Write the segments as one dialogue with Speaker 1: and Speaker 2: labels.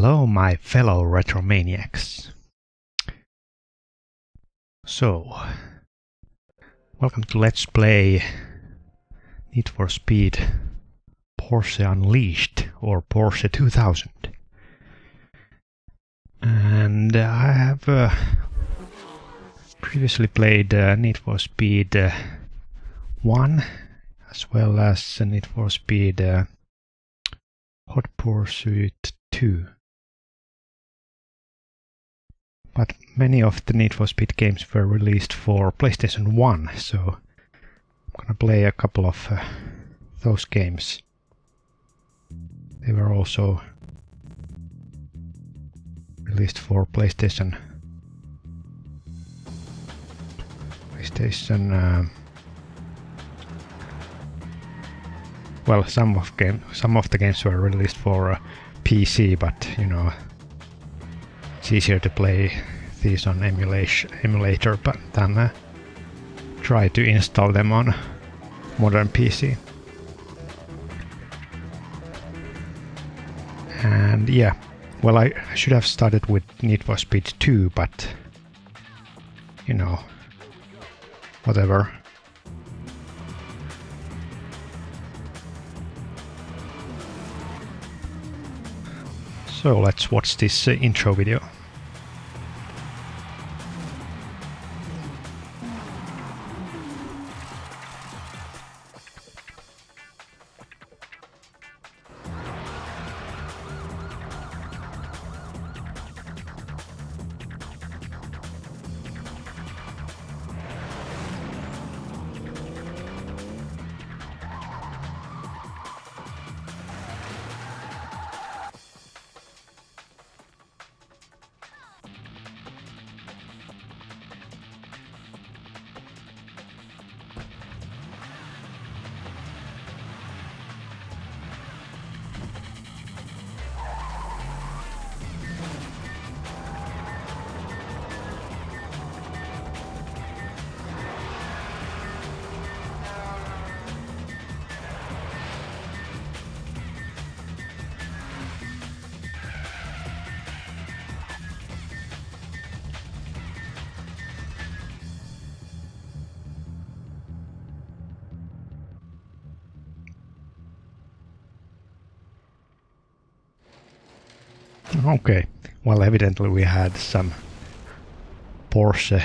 Speaker 1: Hello, my fellow retromaniacs. So, welcome to Let's Play Need for Speed Porsche Unleashed, or Porsche 2000. And I have previously played Need for Speed 1, as well as Need for Speed Hot Pursuit 2. But many of the Need for Speed games were released for PlayStation 1, so I'm gonna play a couple of those games. They were also released for PlayStation. Well, some of the games were released for PC, but you know, it's easier to play these on emulator than try to install them on modern PC. And yeah, well, I should have started with Need for Speed 2, but you know, whatever. So let's watch this intro video. Okay, well, evidently we had some Porsche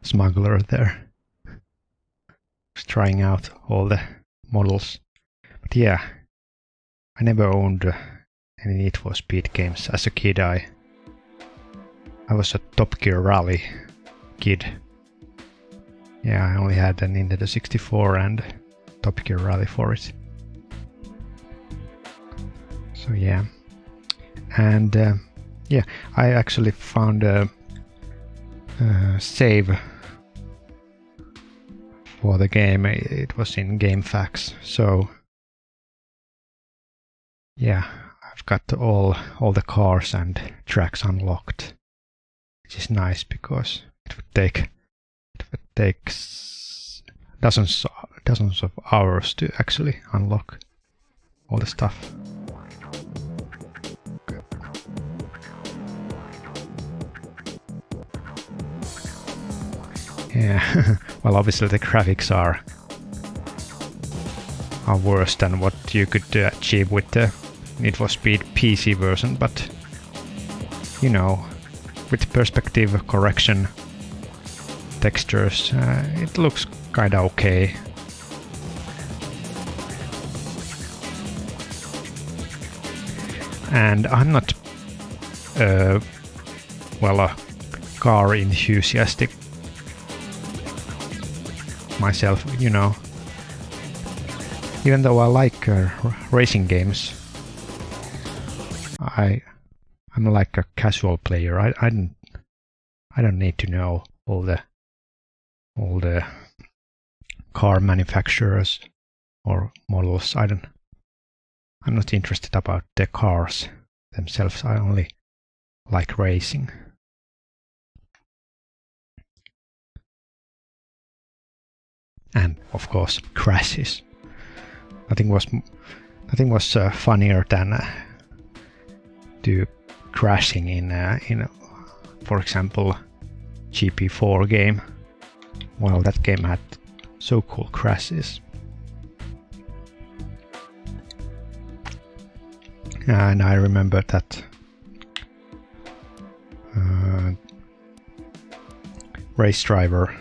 Speaker 1: smuggler there. Just trying out all the models. But yeah, I never owned any Need for Speed games. As a kid, I was a Top Gear Rally kid. Yeah, I only had a Nintendo 64 and Top Gear Rally for it. So yeah. And yeah, I actually found a save for the game. It was in GameFAQs, so yeah, I've got all the cars and tracks unlocked, which is nice because it would take dozens of hours to actually unlock all the stuff. Yeah, well, obviously the graphics are worse than what you could achieve with the Need for Speed PC version, but you know, with perspective correction textures, it looks kinda okay. And I'm not well, a car enthusiastic myself, you know. Even though I like racing games, I'm like a casual player. I don't need to know all the car manufacturers or models. I'm not interested about the cars themselves. I only like racing. And of course, crashes. Nothing was funnier than to crashing in for example, GP4 game. Well, that game had so cool crashes. And I remember that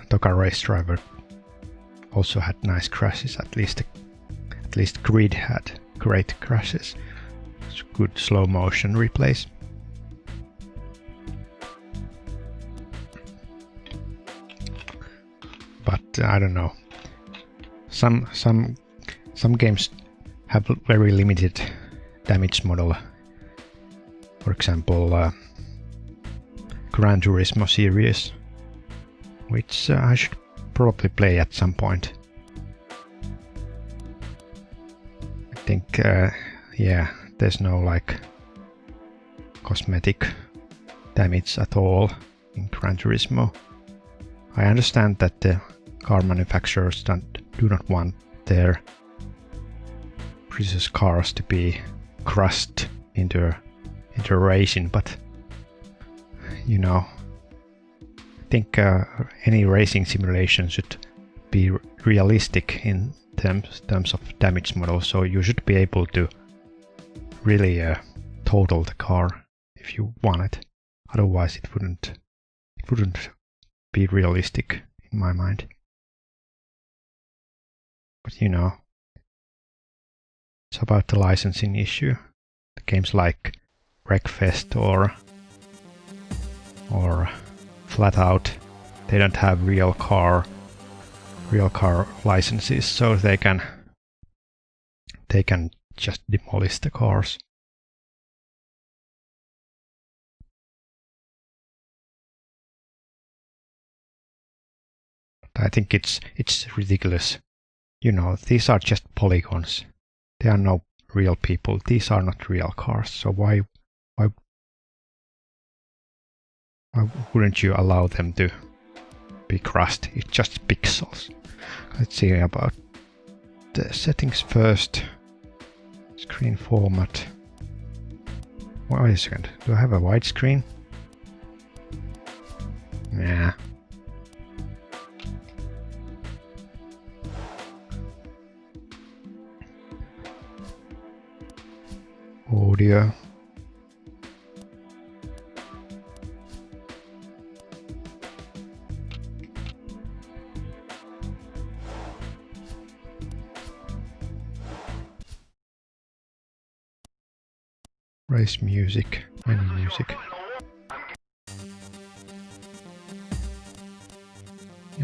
Speaker 1: Toka Race Driver also had nice crashes. At least Grid had great crashes. It's good slow motion replays. But I don't know. Some games have very limited damage model. For example, Gran Turismo series, which I should probably play at some point. I think, yeah, there's no like cosmetic damage at all in Gran Turismo. I understand that the car manufacturers do not want their precious cars to be crushed into racing, but you know, I think any racing simulation should be realistic in terms of damage model, so you should be able to really total the car if you want it. Otherwise it wouldn't be realistic in my mind. But you know, it's about the licensing issue. The games like Wreckfest or Flat Out, they don't have real car licenses, so they can just demolish the cars. But I think it's ridiculous. You know, these are just polygons. They are no real people. These are not real cars. So why wouldn't you allow them to be crushed? It's just pixels. Let's see about the settings first. Screen format. Wait a second. Do I have a widescreen? Nah. Audio. Race music. Any music.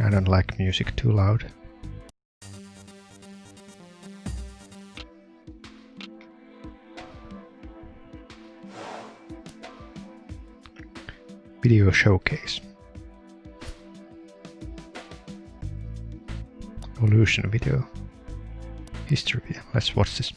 Speaker 1: I don't like music too loud. Video showcase. Evolution video. History. Let's watch this.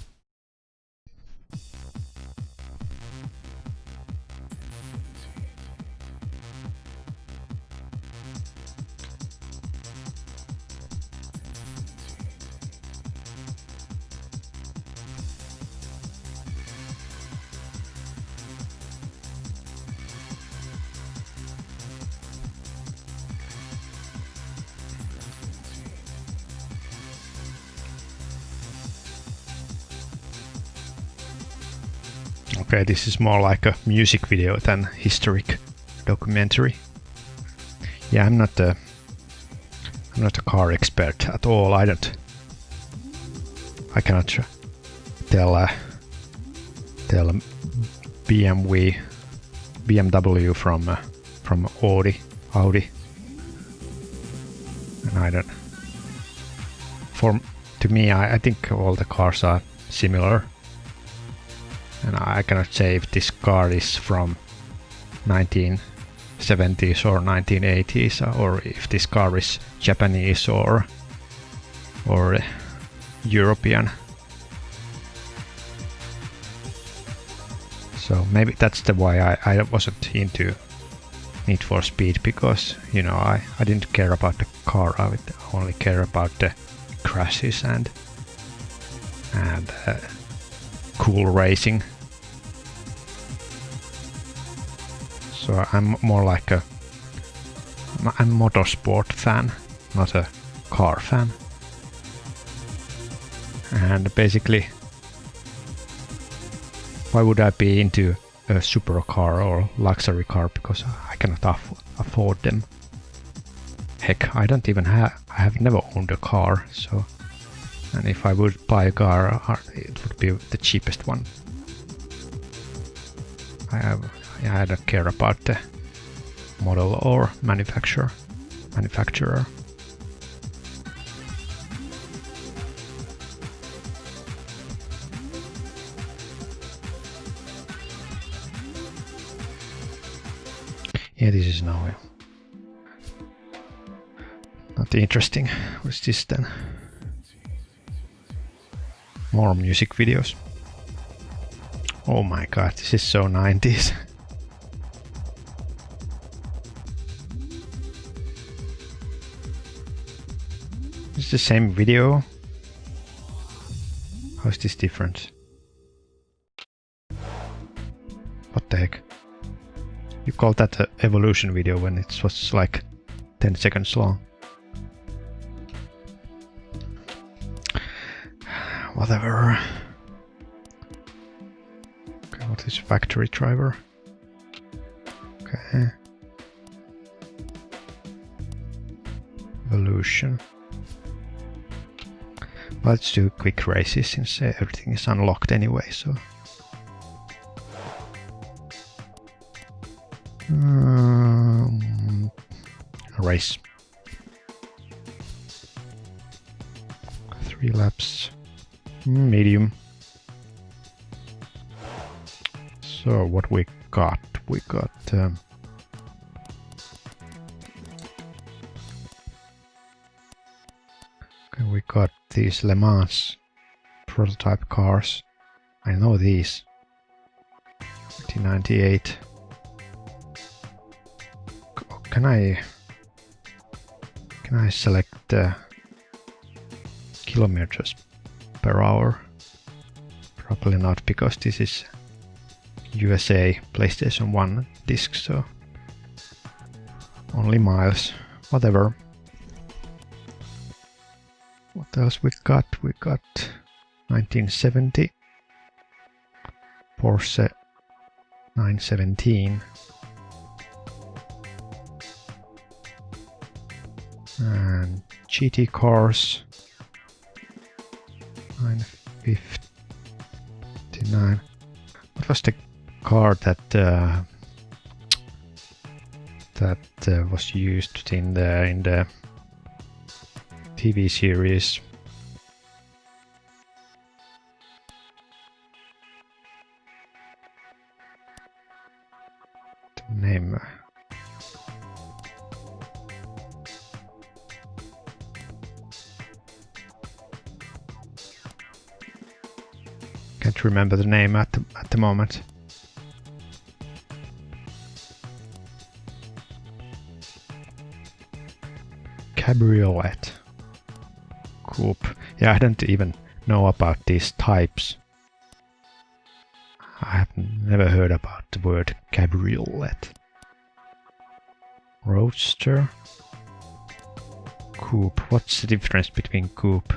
Speaker 1: Okay, this is more like a music video than historic documentary. Yeah, I'm not a car expert at all. I cannot tell BMW from Audi, and I don't. To me, I think all the cars are similar. And I cannot say if this car is from 1970s or 1980s, or if this car is Japanese or European. So maybe that's the why I wasn't into Need for Speed, because you know I didn't care about the car. I would only care about the crashes and cool racing. So I'm more like a motorsport fan, not a car fan. And basically, why would I be into a supercar or luxury car? Because I cannot afford them. Heck, I have never owned a car, so... And if I would buy a car, it would be the cheapest one. I don't care about the model or manufacturer. Yeah, this is now not interesting. What's this then? More music videos. Oh my god, this is so 90s. It's the same video. How is this different? What the heck? You call that an evolution video when it was like 10 seconds long. Whatever. Okay, what is factory driver? Okay. Evolution. Well, let's do quick races since everything is unlocked anyway, so... race. 3 laps. Medium. So what we got? We got okay, we got these Le Mans prototype cars. I know these. 1998. Can I select kilometers per hour? Probably not, because this is USA PlayStation 1 disc, so only miles. Whatever. What else we got? We got 1970 Porsche 917 and GT cars 959. What was the car that was used in the TV series? The name. Can't remember the name at the moment. Cabriolet. Coupe. Yeah, I don't even know about these types. I have never heard about the word cabriolet. Roadster. Coupe. What's the difference between coupe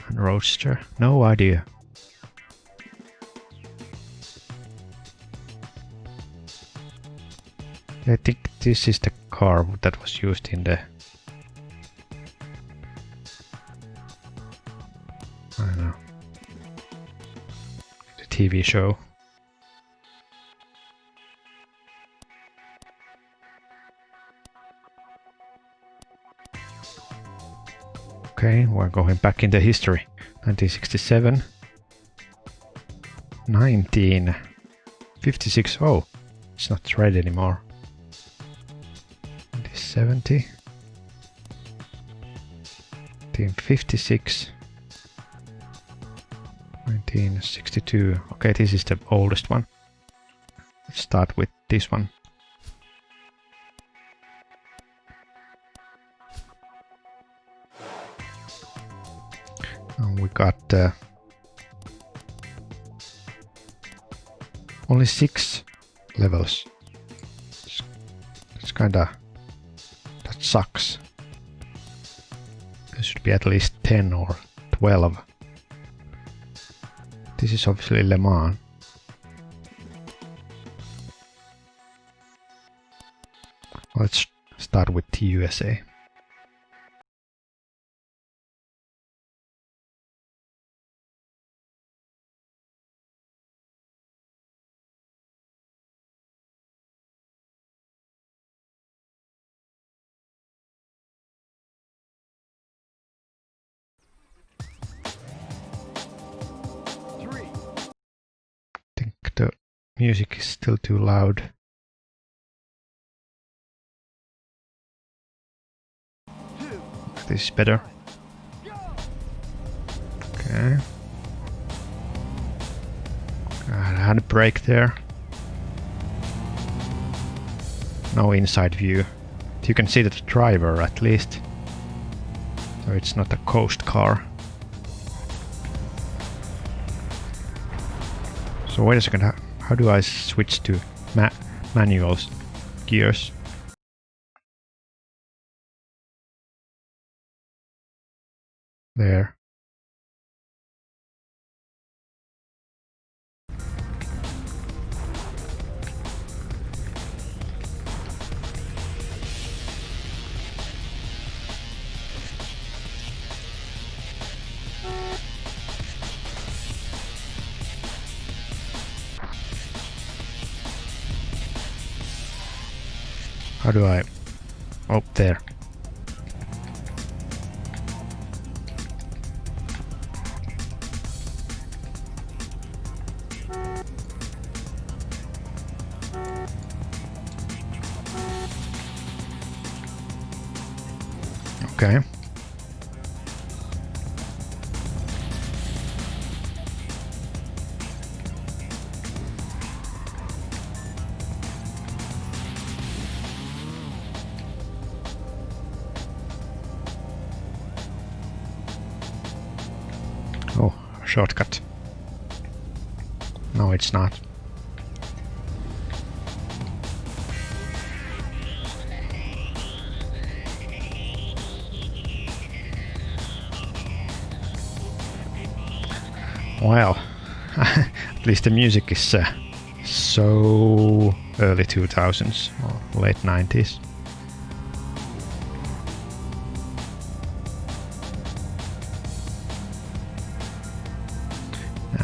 Speaker 1: and roadster? No idea. I think this is the car that was used in the... I don't know. The TV show. Okay, we're going back in the history. 1967. 1956. Oh, it's not red anymore. 1970. 1956. 1962. Okay, this is the oldest one. Let's start with this one. And we got only 6 levels. Kinda... that sucks. There should be at least 10 or 12. This is obviously Le Mans. Let's start with the USA. I think the music is still too loud. This is better. Okay. I had a break there. No inside view. You can see the driver at least. So it's not a coast car. So wait a second, how do I switch to manual gears? There. How do I... Oh, there. Okay. Oh, shortcut. No, it's not. Well, at least the music is so early 2000s or late 90s.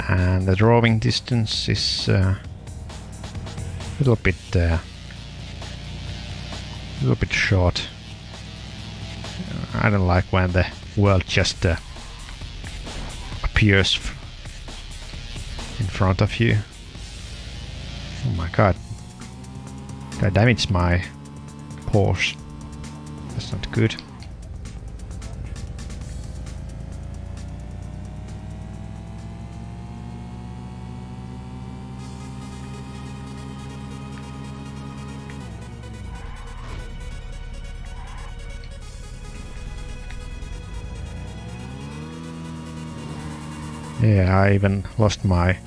Speaker 1: And the drawing distance is a little bit short. I don't like when the world just appears in front of you. Oh my god. I damaged my Porsche. That's not good. Yeah, I even lost my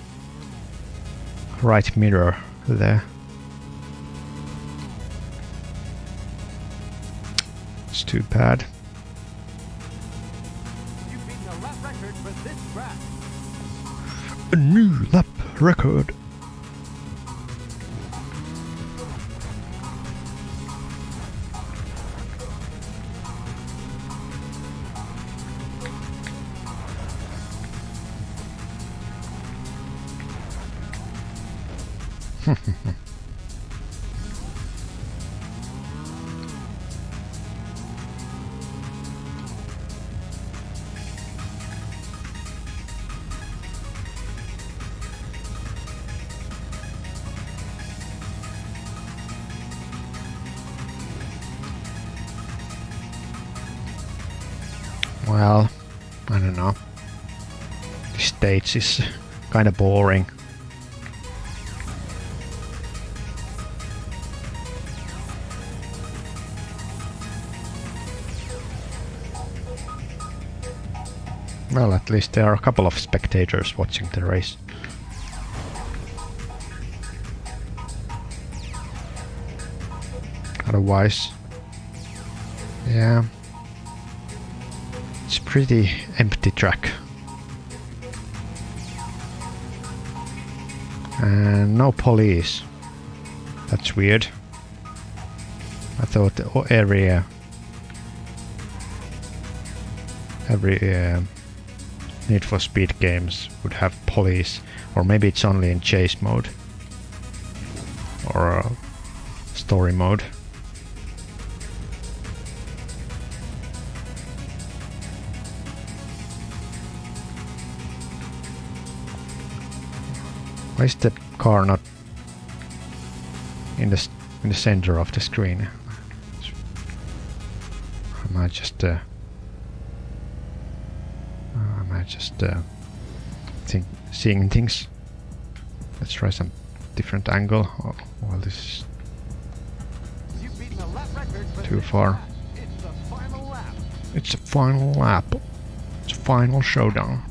Speaker 1: right mirror there. It's too bad.
Speaker 2: You've beaten a lap record for this track.
Speaker 1: A new lap record. Well, I don't know. This stage is kind of boring. Well, at least there are a couple of spectators watching the race. Otherwise, yeah, it's pretty empty track. And no police. That's weird. I thought every Need for Speed games would have police, or maybe it's only in chase mode or story mode. Why is that car not in the center of the screen? Am I just seeing things? Let's try some different angle. Oh, well, this is too far.
Speaker 2: It's the final lap.
Speaker 1: It's a final lap. It's a final showdown.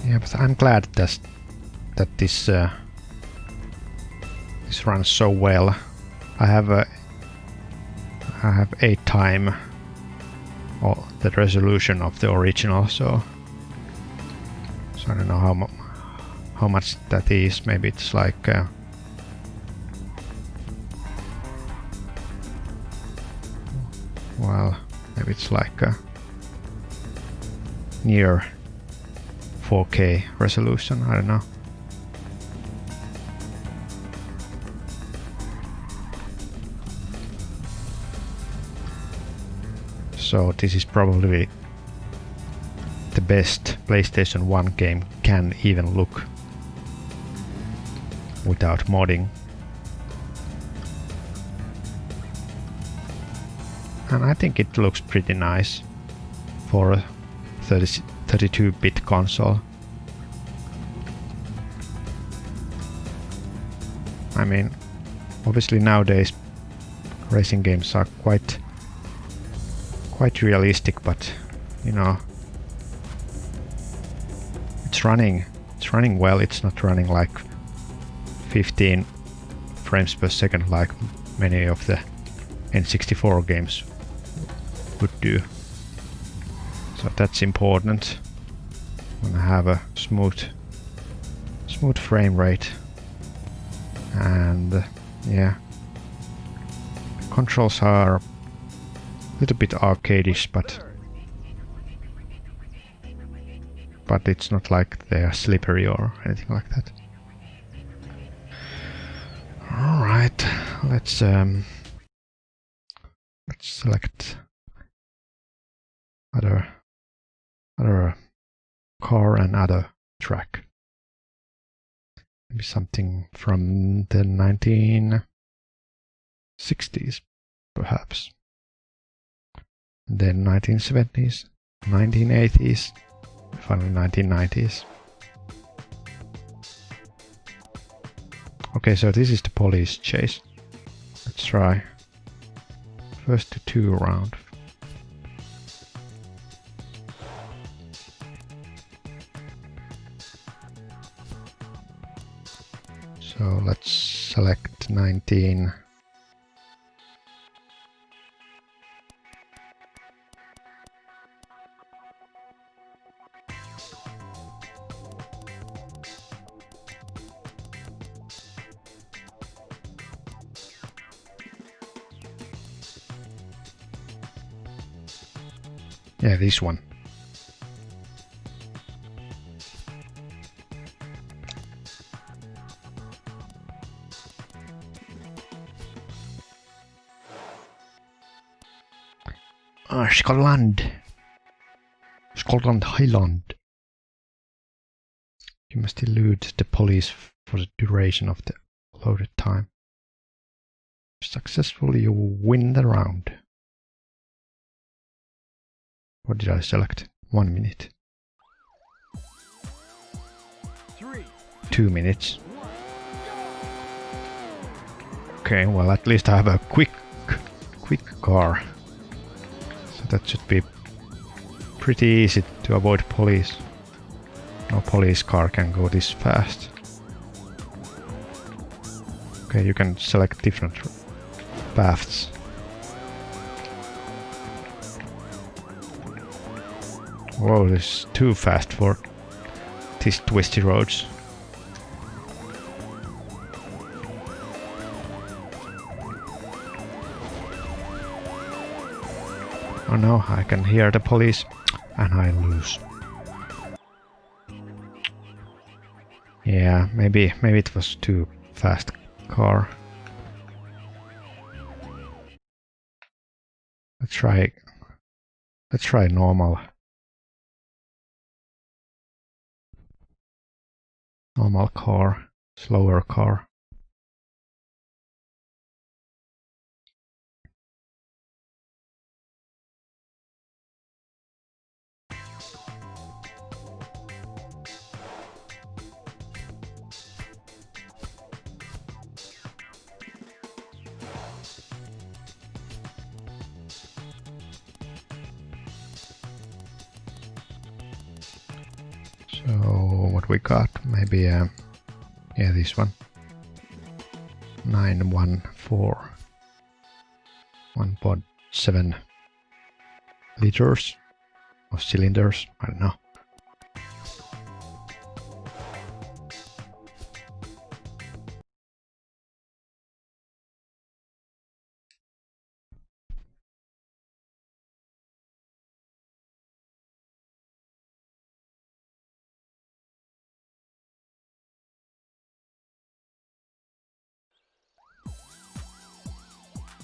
Speaker 1: Yeah, but I'm glad that this runs so well. I have 8 times the resolution of the original, so I don't know how much that is. Maybe it's like well, maybe it's like near 4K resolution, I don't know. So this is probably the best PlayStation 1 game can even look without modding. And I think it looks pretty nice for a 32-bit console. I mean, obviously nowadays racing games are quite realistic, but you know, it's running well. It's not running like 15 frames per second like many of the N64 games would do. So that's important when I have a smooth frame rate. And yeah, controls are a little bit arcadish, but it's not like they are slippery or anything like that. All right, let's select other car and other track. Maybe something from the 1960s, perhaps. Then 1970s, 1980s, finally 1990s. Okay, so this is the police chase. Let's try first to 2 round. So let's select 19. Yeah, this one. Scotland. Scotland Highland. You must elude the police for the duration of the allotted time. Successfully, you win the round. What did I select? 1 minute.
Speaker 2: 3,
Speaker 1: 2 minutes. Okay, well at least I have a quick car. So that should be pretty easy to avoid police. No police car can go this fast. Okay, you can select different paths. Whoa, this is too fast for these twisty roads. Oh no, I can hear the police and I lose. Yeah, maybe it was too fast car. Let's try normal car, slower car. So what we got? Maybe yeah, this one. 914 1.7 liters of cylinders. I don't know.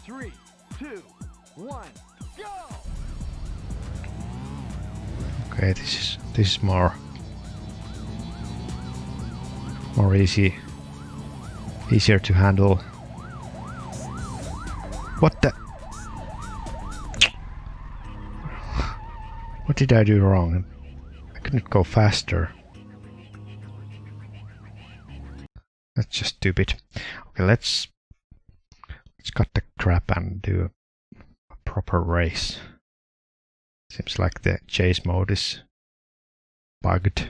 Speaker 2: Three, two, one, go!
Speaker 1: Okay, this is more easier to handle. What the? What did I do wrong? I couldn't go faster. That's just stupid. Okay, let's cut the crap and do a proper race. Seems like the chase mode is bugged.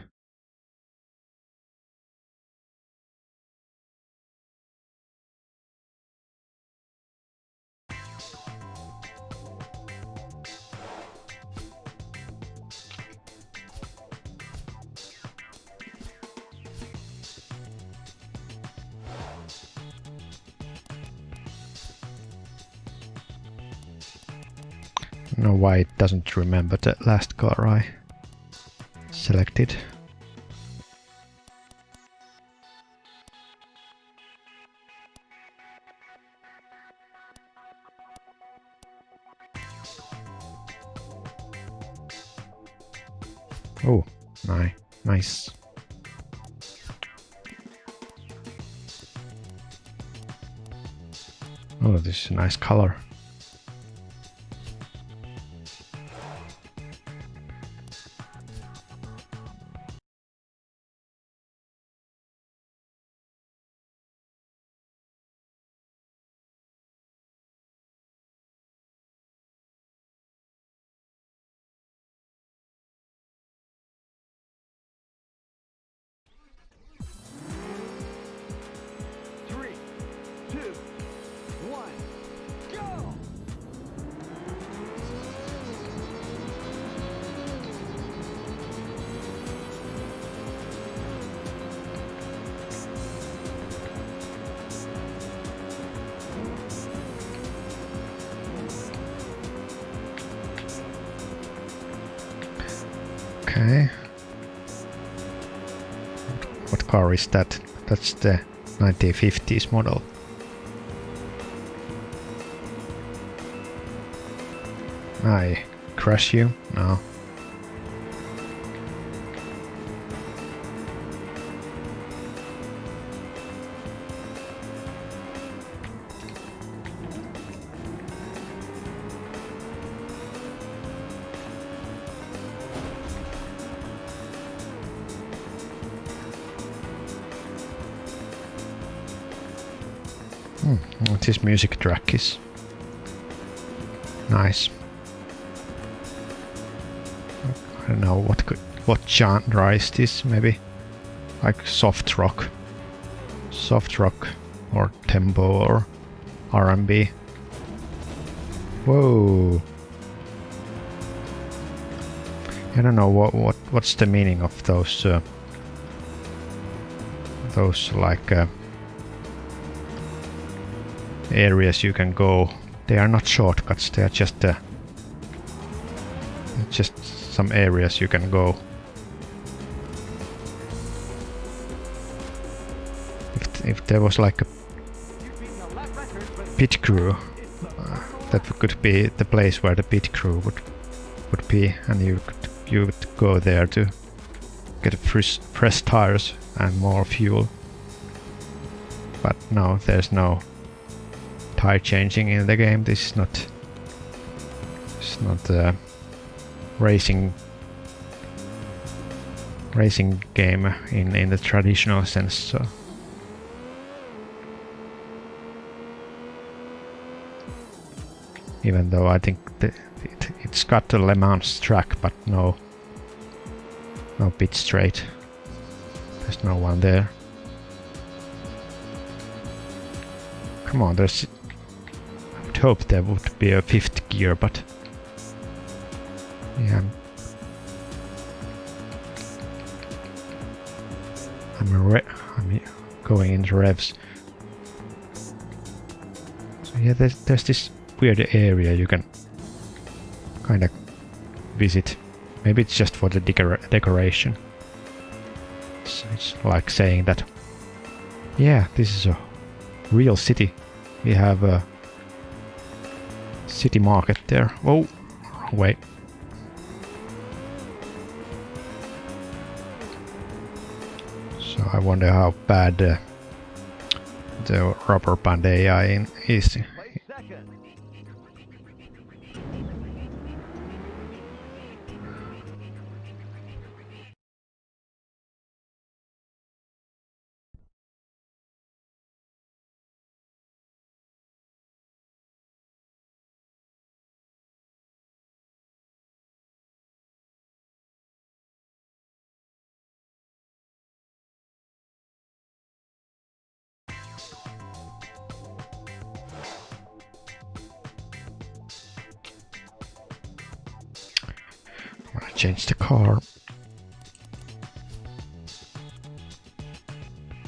Speaker 1: I don't know why it doesn't remember the last car I selected. Oh, nice. Oh, this is a nice color.
Speaker 2: Three, two, one, go!
Speaker 1: Okay. What car is that? That's the 1950s model. I crash you? No. This music track is nice. I don't know what genre is this, maybe like soft rock or tempo or R&B. Whoa! I don't know what's the meaning of those like areas you can go. They are not shortcuts. They are just some areas you can go. If there was like a pit crew, that could be the place where the pit crew would be, and you would go there to get fresh tires and more fuel. But no, there's no tire changing in the game. This is not. It's not a racing game in the traditional sense. So. Even though I think it's got the Le Mans track, but no pit straight. There's no one there. Come on, I would hope there would be a fifth gear, but yeah, I'm going into revs. So yeah, there's this weird area you can kind of visit. Maybe it's just for the decoration. It's like saying that, yeah, this is a real city. We have a city market there. Oh, wrong way. So I wonder how bad the rubber band AI is. I change the car.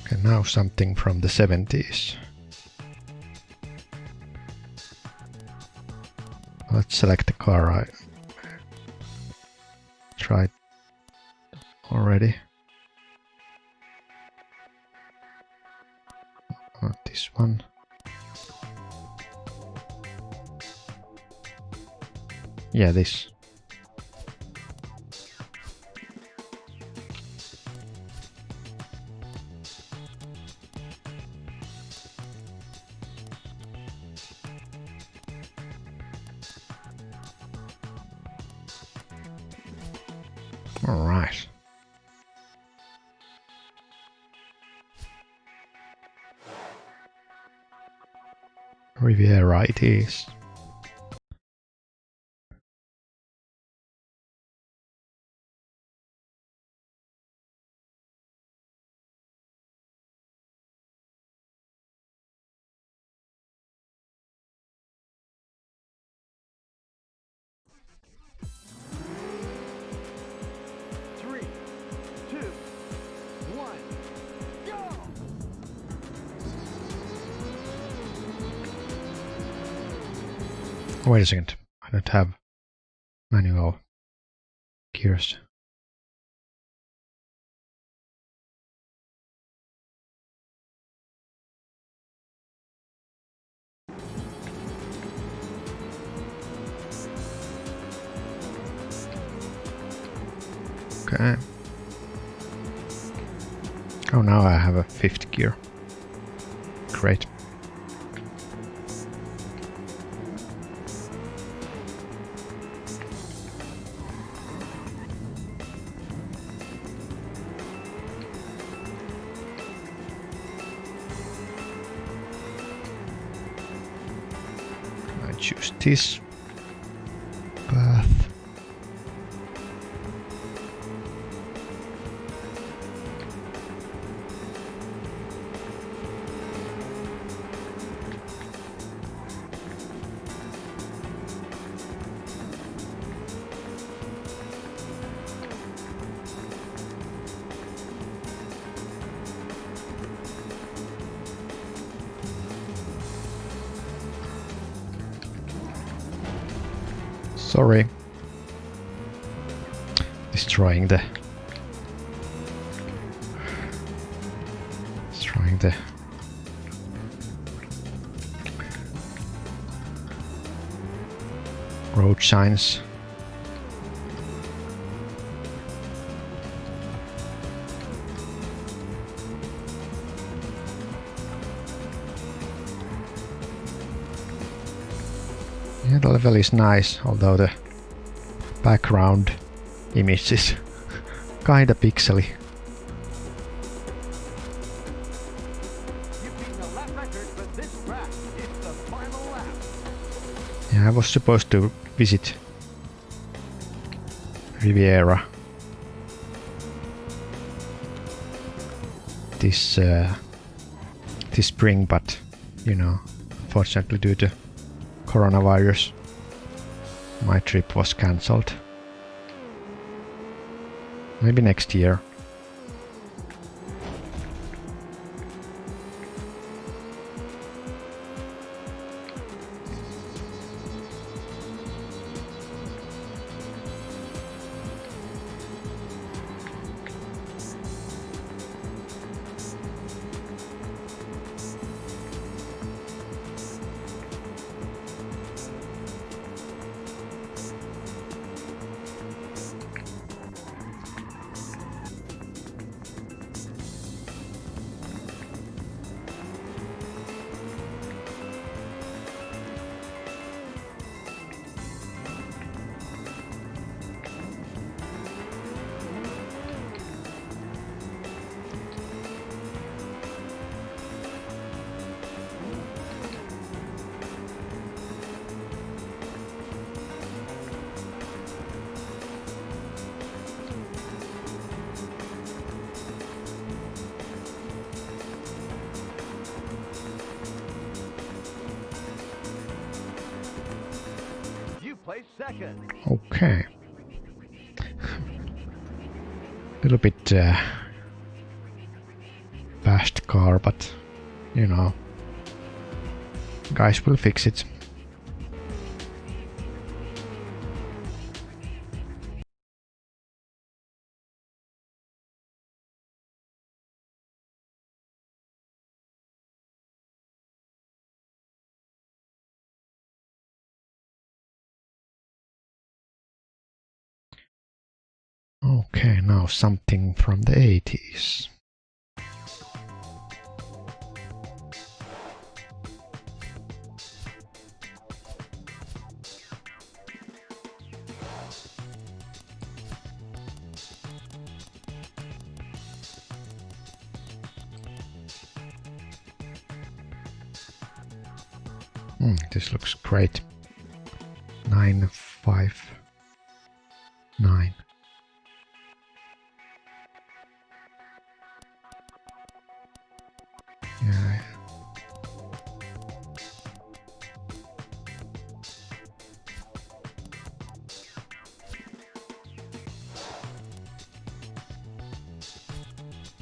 Speaker 1: Okay, now something from the 70s. Let's select the car I tried already. Not this one. Yeah, this. All right. Riviera it is. Wait a second, I don't have manual gears. Okay. Oh, now I have a fifth gear. Great. choose this path. Sorry. Destroying the road signs. Yeah, the level is nice, although the background image is kinda pixely.
Speaker 2: You've beaten the lap record for this track. It's the final lap.
Speaker 1: Yeah, I was supposed to visit Riviera this spring, but you know, unfortunately due to coronavirus, my trip was cancelled. Maybe next year.
Speaker 2: Place second.
Speaker 1: Okay. Little bit fast car, but you know, guys will fix it. Okay, now something from the 80s. This looks great. 959. Yeah.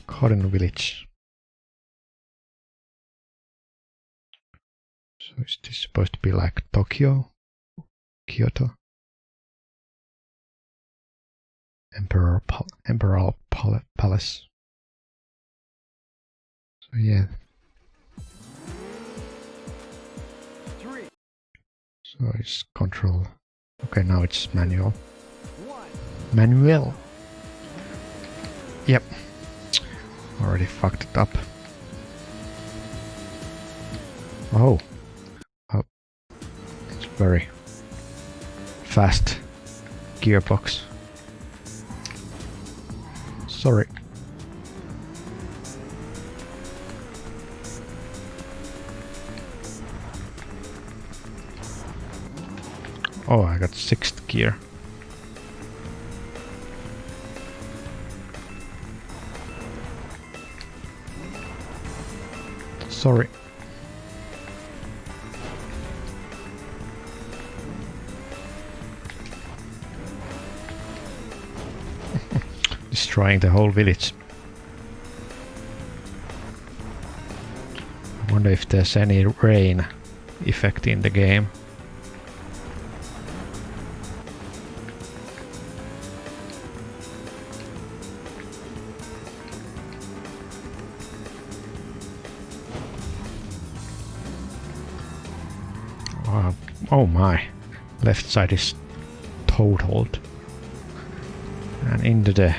Speaker 1: Garden Village. So is this supposed to be like Tokyo? Kyoto? Emperor Palace. So yeah.
Speaker 2: 3,
Speaker 1: So it's control. Okay, now it's manual.
Speaker 2: 1.
Speaker 1: Manuel. Yep. Already fucked it up. Oh. Oh. It's very fast gearbox. Sorry. Oh, I got 6th gear. Sorry. Destroying the whole village. I wonder if there's any rain effect in the game. Oh my, left side is totaled. And into the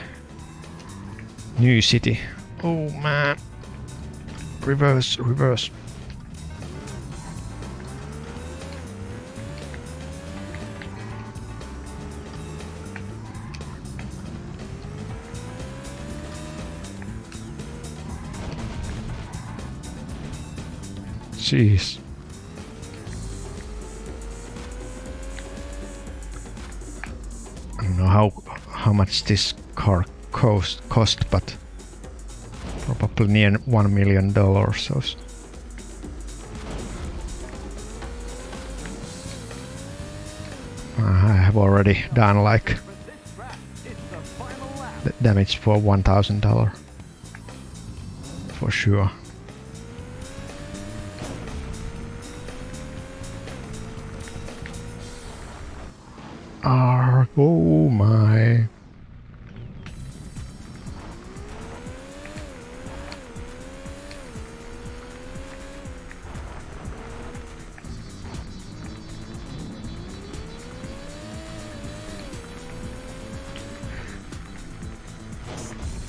Speaker 1: new city. Oh man. Reverse, reverse. Jeez. I don't know how much this car cost, but probably near $1 million. So I have already done like the damage for $1,000 for sure. Oh my.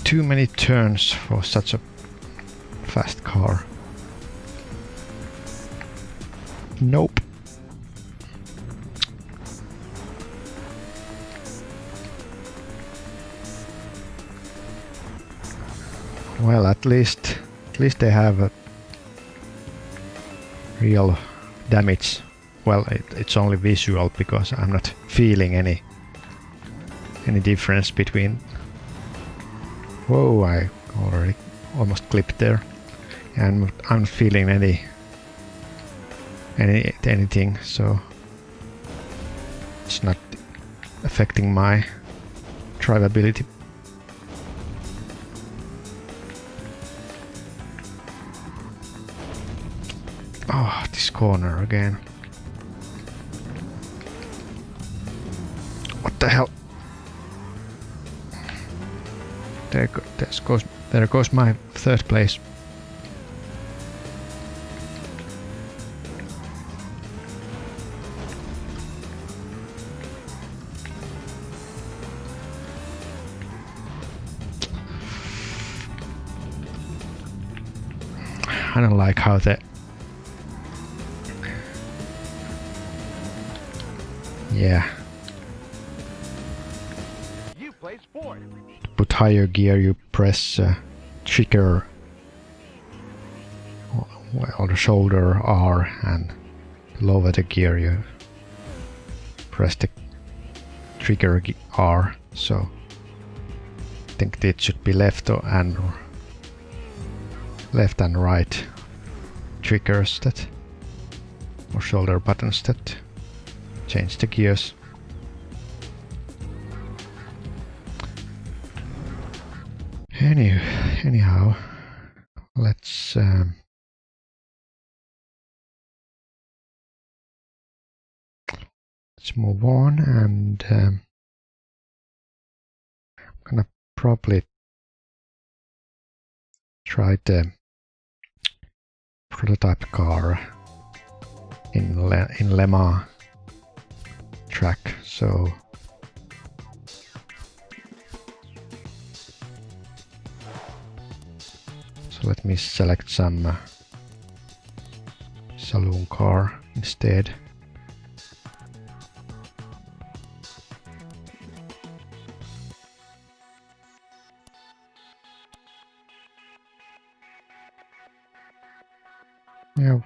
Speaker 1: Too many turns for such a fast car. Nope. Well, at least they have a real damage. Well, it's only visual because I'm not feeling any difference between. Whoa! I already almost clipped there, and I'm not feeling anything, so it's not affecting my drivability. Oh, this corner again. What the hell? There goes my 3rd place. I don't like how the
Speaker 2: You place 4th.
Speaker 1: to put higher gear you press trigger or the shoulder R, and lower the gear you press the trigger R. So I think it should be left and right triggers that, or shoulder buttons that change the gears. Anyhow, let's move on, and I'm gonna probably try the prototype car in Le Mans track. So let me select some saloon car instead. Yeah.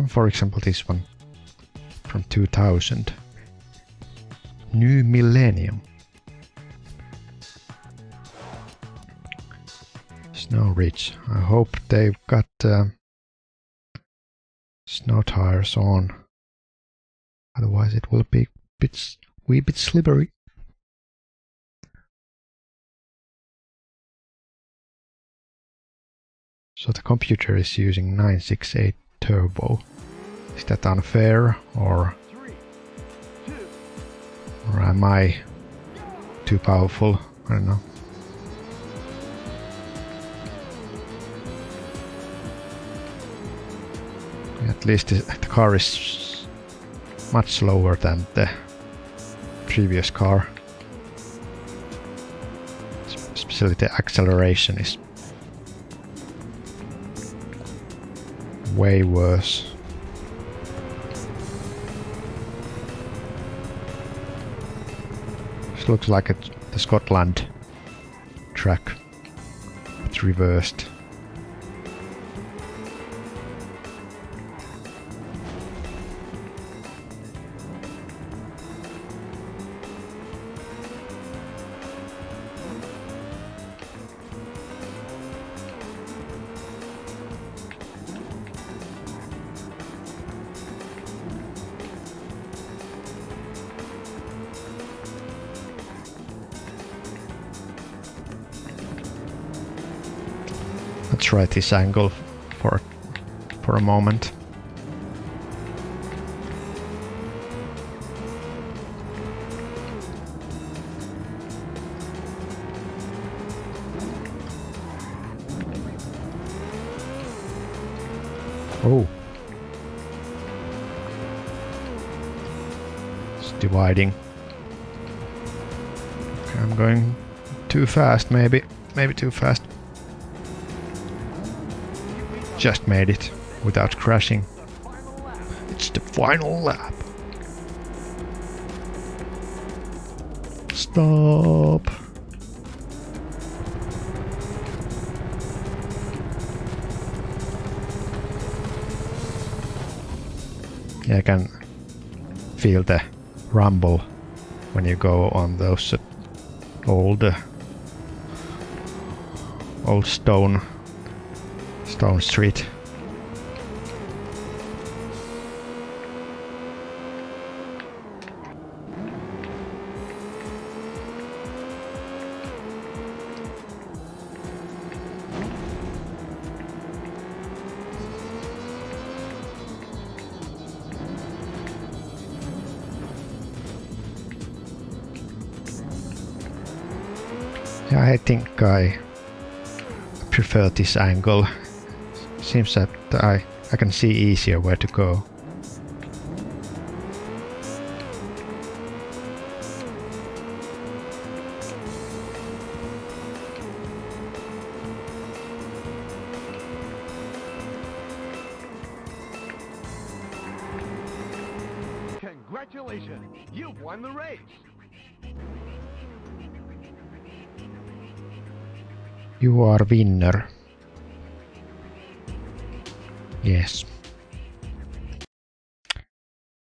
Speaker 1: For example, this one from 2000. New Millennium. Snow Ridge. I hope they've got snow tires on. Otherwise it will be wee bit slippery. So the computer is using 968 turbo. Is that unfair, or am I too powerful? I don't know. At least the car is much slower than the previous car. Especially the acceleration is way worse. This looks like the Scotland track. It's reversed. Let's try this angle for a moment. Oh. It's dividing. Okay, I'm going too fast, maybe too fast. Just made it without crashing. It's the final lap. Stop. Yeah, I can feel the rumble when you go on those old stone street. Yeah, I think I prefer this angle. Seems that I can see easier where to go.
Speaker 2: Congratulations! You've won the race!
Speaker 1: You are winner. Yes.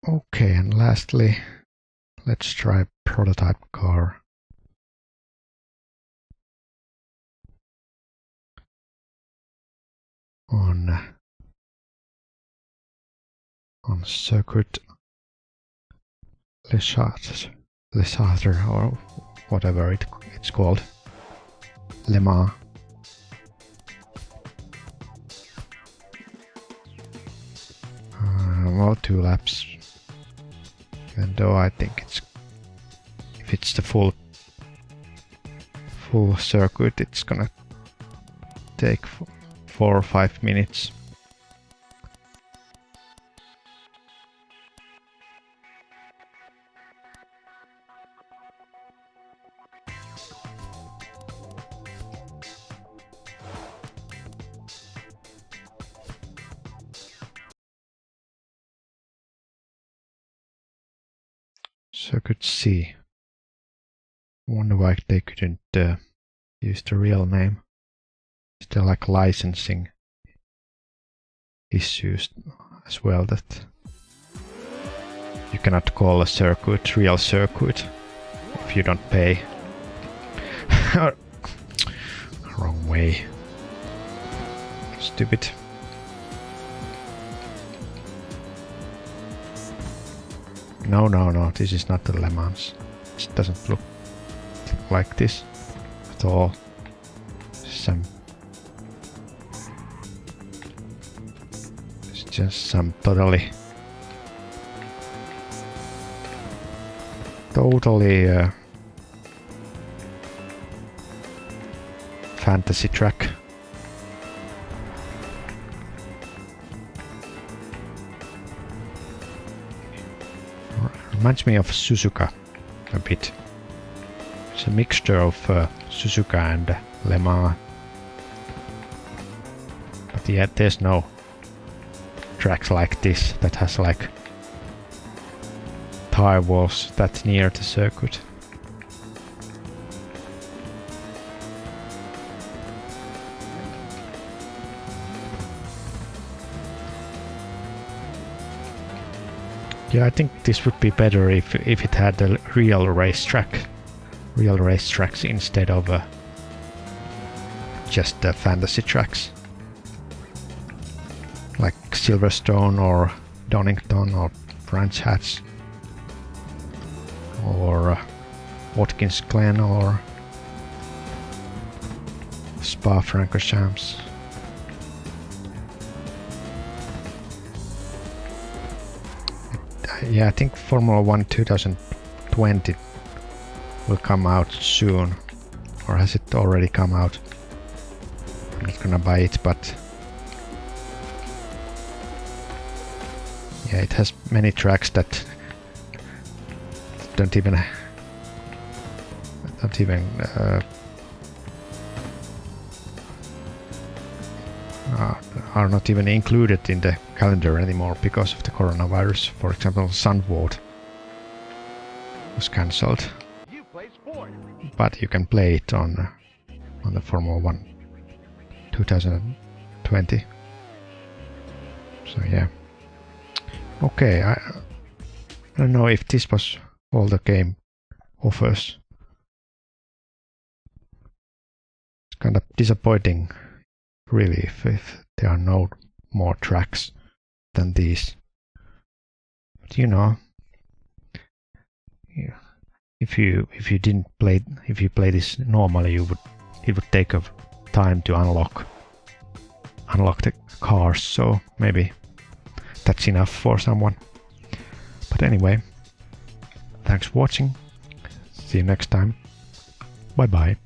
Speaker 1: Okay, and lastly, let's try prototype car. On circuit Les Chartres, or whatever it's called. Le Mans. Well, 2 laps. Even though I think if it's the full circuit, it's gonna take 4 or 5 minutes. Circuit C. Wonder why they couldn't use the real name. Is there like licensing issues? as well that you cannot call a circuit real circuit if you don't pay. Wrong way. Stupid. No, no, no, this is not the Le Mans. It doesn't look like this at all. It's just some totally fantasy track. Reminds me of Suzuka a bit. It's a mixture of Suzuka and Le Mans. But yet there's no tracks like this that has like tire walls that near the circuit. Yeah, I think this would be better if it had a real racetracks instead of just the fantasy tracks, like Silverstone or Donington or Branch Hatch or Watkins Glen or Spa-Francorchamps. Yeah, I think Formula 1 2020 will come out soon. Or has it already come out? I'm not gonna buy it, but yeah, it has many tracks that don't even are not even included in the calendar anymore because of the coronavirus. For example, Zandvoort was cancelled,
Speaker 2: You play sport.
Speaker 1: but you can play it on the Formula 1 2020. So yeah. Okay, I don't know if this was all the game offers. It's kind of disappointing, really, if there are no more tracks than these. But you know, yeah, if you play this normally, it would take a time to unlock the cars. So maybe that's enough for someone. But anyway, thanks for watching. See you next time. Bye bye.